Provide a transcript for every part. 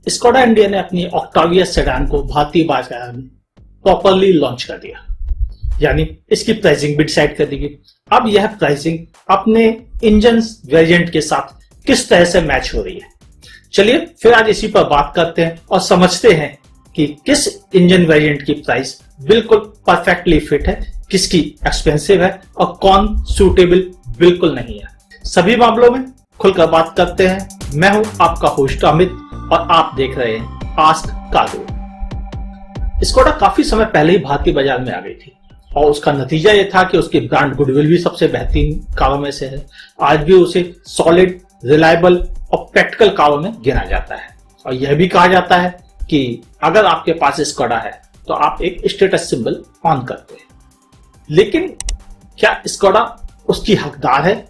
Skoda India ने अपनी Octavia sedan को भारतीय बाजार में प्रॉपरली लॉन्च कर दिया, यानी इसकी प्राइसिंग भी डिसाइड कर दी गई। अब यह प्राइसिंग अपने इंजन वेरिएंट के साथ किस तरह से मैच हो रही है, चलिए फिर आज इसी पर बात करते हैं और समझते हैं कि किस इंजन वेरिएंट की प्राइस बिल्कुल परफेक्टली फिट है, किसकी एक्सपेंसिव है और कौन सूटेबल बिल्कुल नहीं है। सभी मामलों में खुलकर बात करते हैं। मैं हूं आपका होस्ट अमित और आप देख रहे हैं आस्क कार्गो। स्कोडा काफी समय पहले ही भारतीय बाजार में आ गई थी और उसका नतीजा यह था कि उसकी ब्रांड गुडविल भी सबसे बेहतरीन कारों में से है। आज भी उसे सॉलिड, रिलायबल और प्रैक्टिकल कारों में गिना जाता है और यह भी कहा जाता है कि अगर आपके पास स्कोडा है तो आप एक स्टेटस सिंबल ऑन करते हैं। लेकिन क्या स्कोडा उसकी हकदार है?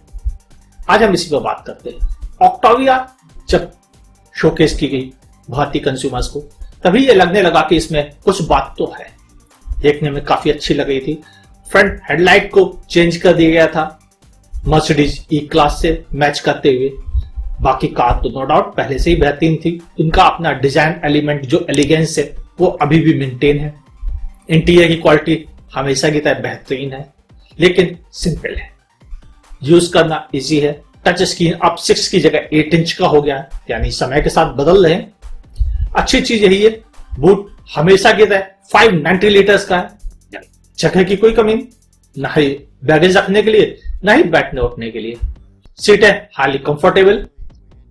आज हम इसी पर बात करते हैं। ऑक्टाविया जब शोकेस की गई भारतीय कंज्यूमर्स को, तभी ये लगने लगा कि इसमें कुछ बात तो है। देखने में काफी अच्छी लग रही थी। फ्रंट हेडलाइट को चेंज कर दिया गया था मर्सिडीज ई क्लास से मैच करते हुए। बाकी कार तो नो डाउट पहले से ही बेहतरीन थी। उनका अपना डिजाइन एलिमेंट जो एलिगेंस है वो अभी भी मेंटेन है। इंटीरियर की क्वालिटी हमेशा की तरह बेहतरीन है, लेकिन सिंपल है, यूज करना इजी है। टच स्क्रीन अब 6 की जगह 8 इंच का हो गया है, यानी समय के साथ बदल रहे हैं। अच्छी चीज यही है, बूट हमेशा की तरह 590 लीटर्स का है। जगह की कोई कमी नहीं, ना ही बैगेज रखने के लिए ना ही बैठने उठने के लिए। सीट है हाईली कंफर्टेबल।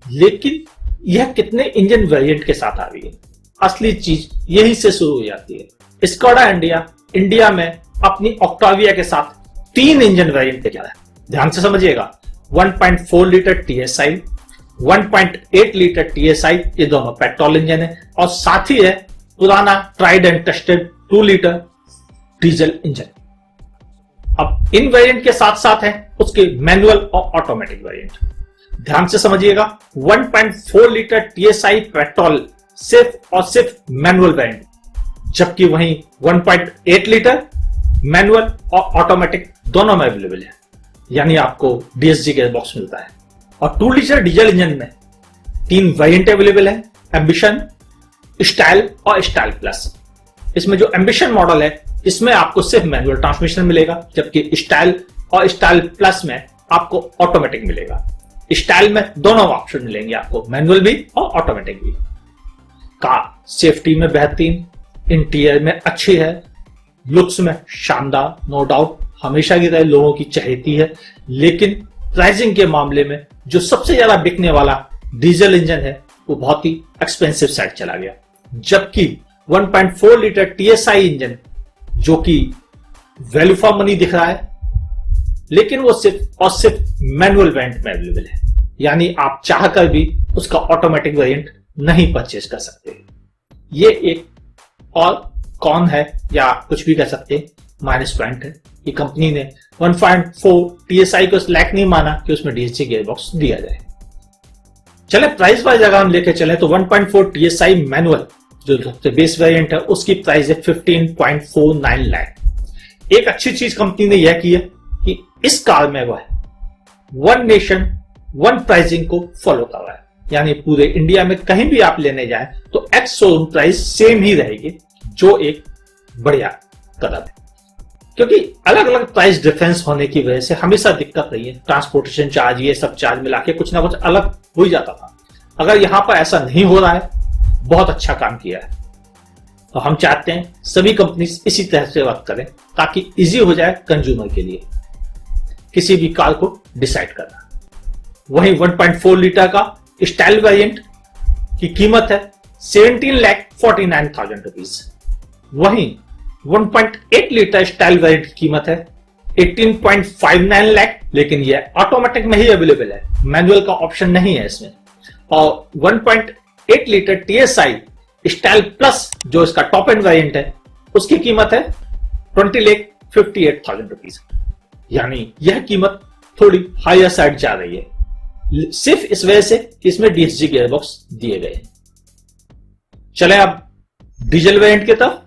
लेकिन यह कितने इंजन वेरिएंट के साथ आ रही है, असली चीज यहीं से शुरू हो जाती है। स्कोडा इंडिया में अपनी ऑक्टाविया के साथ 3 इंजन वेरिएंट लेके आ रहा है। ध्यान से समझिएगा, 1.4 लीटर TSI, 1.8 लीटर TSI, ये दोनों पेट्रोल इंजन है और साथ ही है पुराना tried and tested 2 litre diesel engine. अब इन वेरिएंट के साथ साथ है उसके मैनुअल और ऑटोमेटिक वेरिएंट। ध्यान से समझिएगा, 1.4 लीटर TSI पेट्रोल सिर्फ और सिर्फ मैनुअल वेरिएंट, जबकि वहीं 1.8 लीटर मैनुअल और ऑटोमेटिक दोनों में अवेलेबल है, यानी आपको DSG गेयर बॉक्स मिलता है। और 2 लीटर डीजल इंजन में 3 वेरिएंट अवेलेबल है, एम्बिशन, स्टाइल और स्टाइल प्लस। इसमें जो एम्बिशन मॉडल है इसमें आपको सिर्फ मैनुअल ट्रांसमिशन मिलेगा, जबकि स्टाइल और स्टाइल प्लस में आपको ऑटोमेटिक मिलेगा। स्टाइल में दोनों ऑप्शन मिलेंगे आपको, मैनुअल भी और ऑटोमेटिक भी। कार सेफ्टी में बेहतरीन, इंटीरियर में अच्छी है, लुक्स में शानदार, नो डाउट हमेशा की तरह लोगों की चहेती है। लेकिन प्राइसिंग के मामले में जो सबसे ज्यादा बिकने वाला डीजल इंजन है वो बहुत ही एक्सपेंसिव साइड चला गया, जबकि 1.4 लीटर TSI इंजन जो कि वैल्यू फॉर मनी दिख रहा है, लेकिन वो सिर्फ और सिर्फ मैनुअल वेरिएंट में अवेलेबल है, यानी आप चाहकर भी उसका ऑटोमेटिक वेरिएंट नहीं परचेज कर सकते। ये एक और कौन है या कुछ भी कह सकते माइनस पॉइंट है कि कंपनी ने 1.4 TSI को सिलेक्ट नहीं माना कि उसमें DSG गियरबॉक्स दिया जाए। चले प्राइस वाइज अगर हम लेके चले तो 1.4 TSI मैनुअल जो सबसे बेस वेरिएंट है उसकी प्राइस है 15.49 लाख। एक अच्छी चीज कंपनी ने यह की है कि इस कार में वह वन नेशन वन प्राइसिंग को फॉलो कर रहा है, यानी पूरे इंडिया में कहीं भी आप लेने जाएं तो एक्स शोरूम प्राइस सेम ही रहेगी, जो एक बढ़िया कदम है। क्योंकि अलग अलग प्राइस डिफरेंस होने की वजह से हमेशा दिक्कत रही है, ट्रांसपोर्टेशन चार्ज ये सब चार्ज मिला के कुछ ना कुछ अलग हो ही जाता था। अगर यहां पर ऐसा नहीं हो रहा है, बहुत अच्छा काम किया है। तो हम चाहते हैं सभी कंपनी इसी तरह से वर्क करें ताकि इजी हो जाए कंज्यूमर के लिए किसी भी कार को डिसाइड करना। वहीं 1.4 लीटर का स्टाइल वेरिएंट की कीमत है 17,49,000 रुपीज। वहीं 1.8 लीटर स्टाइल वेरिएंट की कीमत है 18.59 लाख, लेकिन यह ऑटोमेटिक में ही अवेलेबल है, मैनुअल का ऑप्शन नहीं है इसमें। और 1.8 लीटर TSI स्टाइल प्लस जो इसका टॉप एंड वेरिएंट है उसकी कीमत है 20,58,000 रुपीज, यानी यह कीमत थोड़ी हायर साइड जा रही है, सिर्फ इस वजह से कि इसमें DSG गियरबॉक्स दिए गए। चले अब डीजल वेरिएंट की तरफ।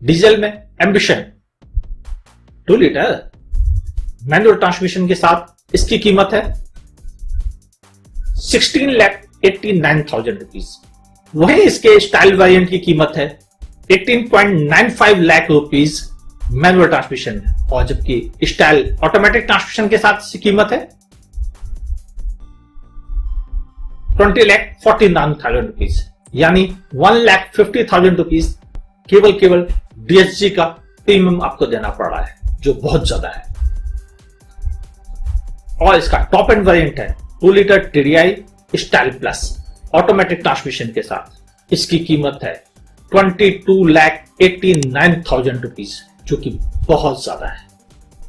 डीजल में एम्बिशन 2 लीटर मैनुअल ट्रांसमिशन के साथ इसकी कीमत है 16,89,000 रुपीज। वहीं इसके स्टाइल वेरिएंट की कीमत है 18.95 लाख रुपीस मैनुअल ट्रांसमिशन में, और जबकि स्टाइल ऑटोमेटिक ट्रांसमिशन के साथ इसकी कीमत है 20,49,000 रुपीज, यानी 1,50,000 रुपीज केवल DSG का प्रीमियम आपको देना पड़ रहा है, जो बहुत ज्यादा है। और इसका टॉप एंड वेरिएंट है 2 litre TDI style plus automatic transmission के साथ। इसकी कीमत है 22,89,000 रुपीज, जो कि बहुत ज्यादा है।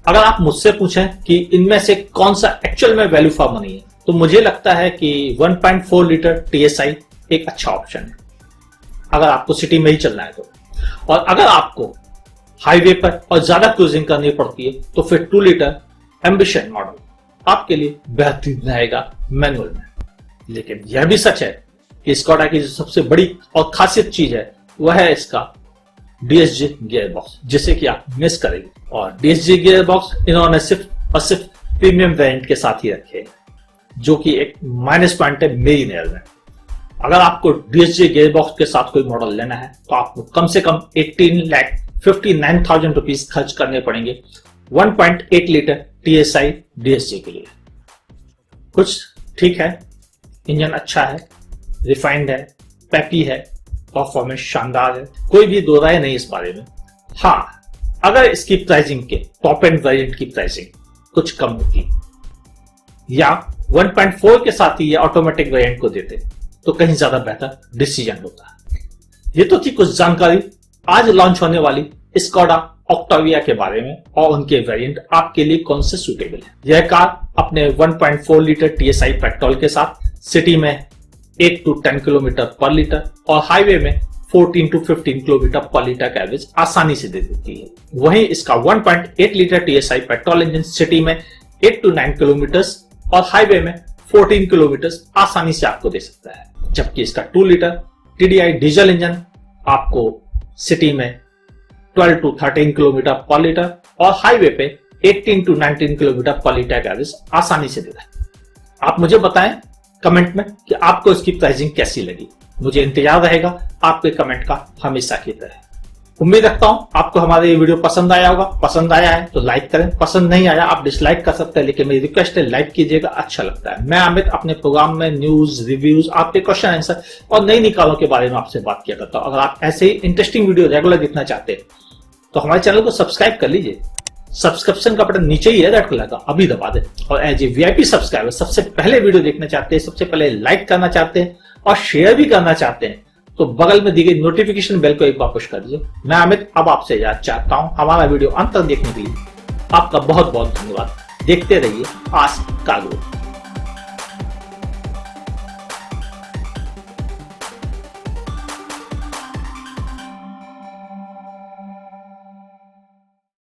अगर आप मुझसे पूछें कि इनमें से कौन सा एक्चुअल में वैल्यू फॉर मनी है, तो मुझे लगता है कि 1.4 लीटर TSI एक अच्छा ऑप्शन है, अगर आपको सिटी में ही चलना है तो। और अगर आपको हाईवे पर और ज्यादा क्रूजिंग करनी पड़ती है तो फिर 2 लीटर एम्बिशन मॉडल आपके लिए बेहतरीन रहेगा मैनुअल में। लेकिन यह भी सच है कि स्कोडा की जो सबसे बड़ी और खासियत चीज है वह है इसका DSG गियर बॉक्स, जिसे कि आप मिस करेंगे। और DSG गियर बॉक्स इन्होंने सिर्फ और सिर्फ प्रीमियम वेरिएंट के साथ ही रखे हैं, जो कि एक माइनस पॉइंट है मेरी नजर में। अगर आपको DSG गियर बॉक्स के साथ कोई मॉडल लेना है तो आपको कम से कम 18,59,000 रुपीज खर्च करने पड़ेंगे 1.8 लीटर TSI DSG के लिए। कुछ ठीक है, इंजन अच्छा है, रिफाइंड है, पेपी है, परफॉर्मेंस शानदार है, कोई भी दो राय नहीं इस बारे में। हाँ, अगर इसकी प्राइसिंग के टॉप एंड वेरिएंट की प्राइसिंग कुछ कम होती या 1.4 के साथ ही ये ऑटोमेटिक वेरिएंट को देते तो कहीं ज्यादा बेहतर डिसीजन होता। ये तो थी कुछ जानकारी आज लॉन्च होने वाली स्कोडा ऑक्टाविया के बारे में और उनके वेरिएंट आपके लिए कौन से सूटेबल है। यह कार अपने 1.4 लीटर TSI पेट्रोल के साथ सिटी में 8 to 10 किलोमीटर पर लीटर और हाईवे में 14 to 15 किलोमीटर पर लीटर का एवरेज आसानी से दे देती है। वहीं इसका 1.8 litre TSI petrol engine city में 8 to 9 किलोमीटर और हाईवे में 14 किलोमीटर आसानी से आपको दे सकता है, जबकि इसका 2 लीटर TDI डीजल इंजन आपको सिटी में 12 to 13 किलोमीटर पर लीटर और हाईवे पे 18 to 19 किलोमीटर पर लीटर का एवरेज आसानी से देता है। आप मुझे बताएं कमेंट में कि आपको इसकी प्राइसिंग कैसी लगी। मुझे इंतजार रहेगा आपके कमेंट का हमेशा की तरह। उम्मीद रखता हूं आपको हमारा ये वीडियो पसंद आया होगा। पसंद आया है तो लाइक करें, पसंद नहीं आया आप डिसलाइक कर सकते हैं, लेकिन मेरी रिक्वेस्ट है लाइक कीजिएगा, अच्छा लगता है। मैं अमित अपने प्रोग्राम में न्यूज, रिव्यूज, आपके क्वेश्चन आंसर और नई कारों के बारे में आपसे बात किया करता हूं। अगर आप ऐसे ही इंटरेस्टिंग वीडियो रेगुलर देखना चाहते हैं तो हमारे चैनल को सब्सक्राइब कर लीजिए। सब्सक्रिप्शन का बटन नीचे ही है रेड कलर का, अभी दबा दें। और एज ए VIP सब्सक्राइबर सबसे पहले वीडियो देखना चाहते हैं, सबसे पहले लाइक करना चाहते हैं और शेयर भी करना चाहते हैं तो बगल में दी गई नोटिफिकेशन बेल को एक बार पुश कर दीजिए। मैं अमित अब आपसे इजाजत चाहता हूं। हमारा वीडियो अंत तक देखने के लिए आपका बहुत बहुत धन्यवाद। देखते रहिए आस्क कार्गो।